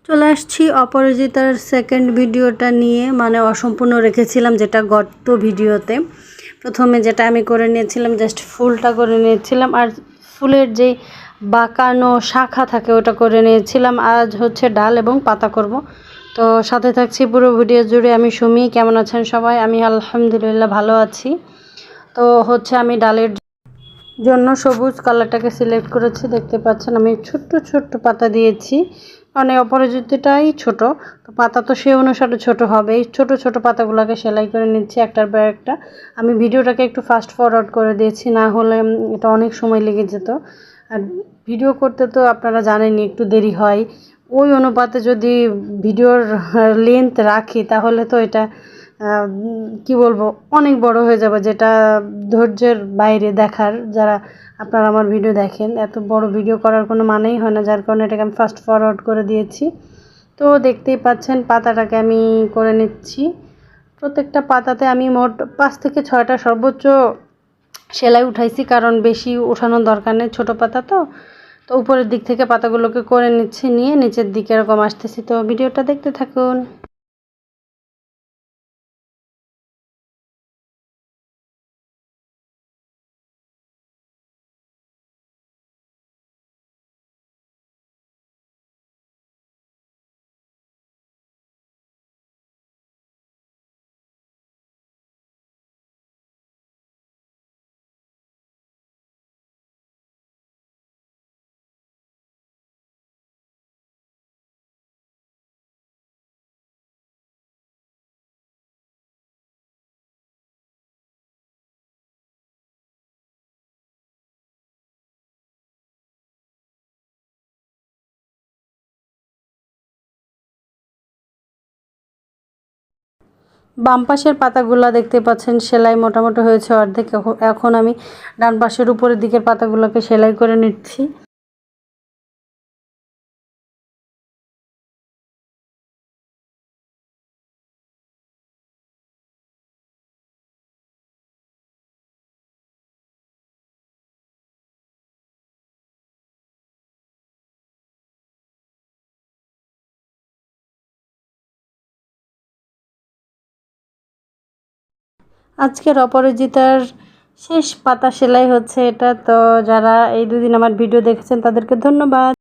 চলে আসছি অপরাজিতার সেকেন্ড ভিডিওটা নিয়ে, মানে অসম্পূর্ণ রেখেছিলাম যেটা গত ভিডিওতে। প্রথমে যেটা আমি করে নিয়েছিলাম জাস্ট ফুলটা করে নিয়েছিলাম, আর ফুলের যেই বাঁকানো শাখা থাকে ওটা করে নিয়েছিলাম। আজ হচ্ছে ডাল এবং পাতা করব। তো সাথে থাকছি পুরো ভিডিও জুড়ে। আমি সুমি, কেমন আছেন সবাই? আমি আলহামদুলিল্লাহ ভালো আছি। তো হচ্ছে আমি ডালের জন্য সবুজ কালারটাকে সিলেক্ট করেছি, দেখতে পাচ্ছেন। আমি ছোট্ট ছোট্ট পাতা দিয়েছি, মানে অপরাজিতাটাই ছোট, তো পাতা তো সে অনুসারে ছোট হবে। এই ছোট ছোট পাতাগুলোকে সেলাই করে নিচ্ছি একটার পর একটা। আমি ভিডিওটাকে একটু ফাস্ট ফরওয়ার্ড করে দিয়েছি, না হলে এটা অনেক সময় লেগে যেত। আর ভিডিও করতে তো আপনারা জানেনই একটু দেরি হয়। ওই অনুপাতে যদি ভিডিওর লেন্থ রাখি তাহলে তো এটা কি বলবো, অনেক বড় হয়ে যাবে, যেটা ধৈর্যের বাইরে দেখার। যারা আপনারা আমার ভিডিও দেখেন, এত বড় ভিডিও করার কোনো মানেই হয় না, যার কারণে এটাকে আমি ফাস্ট ফরওয়ার্ড করে দিয়েছি। তো দেখতেই পাচ্ছেন পাতাটাকে আমি করে নিচ্ছি। প্রত্যেকটা পাতাতে আমি মোট 5 থেকে 6টা সর্বোচ্চ সেলাই উঠাইছি, কারণ বেশি ওঠানোর দরকার নেই, ছোটো পাতা তো। তো উপরের দিক থেকে পাতাগুলোকে করে নিচ্ছি, নিয়ে নিচের দিকে এরকম আসতেছি। তো ভিডিওটা দেখতে থাকুন। বাম পাশের পাতাগুলো দেখতে পাচ্ছেন সেলাই মোটামুটি হয়েছে অর্ধেক। এখন আমি ডান পাশের উপরের দিকের পাতাগুলোকে সেলাই করে নিচ্ছি। আজকের অপরাজিতার শেষ পাতা সেলাই হচ্ছে এটা। তো যারা এই দুদিন আমার ভিডিও দেখেছেন তাদেরকে ধন্যবাদ।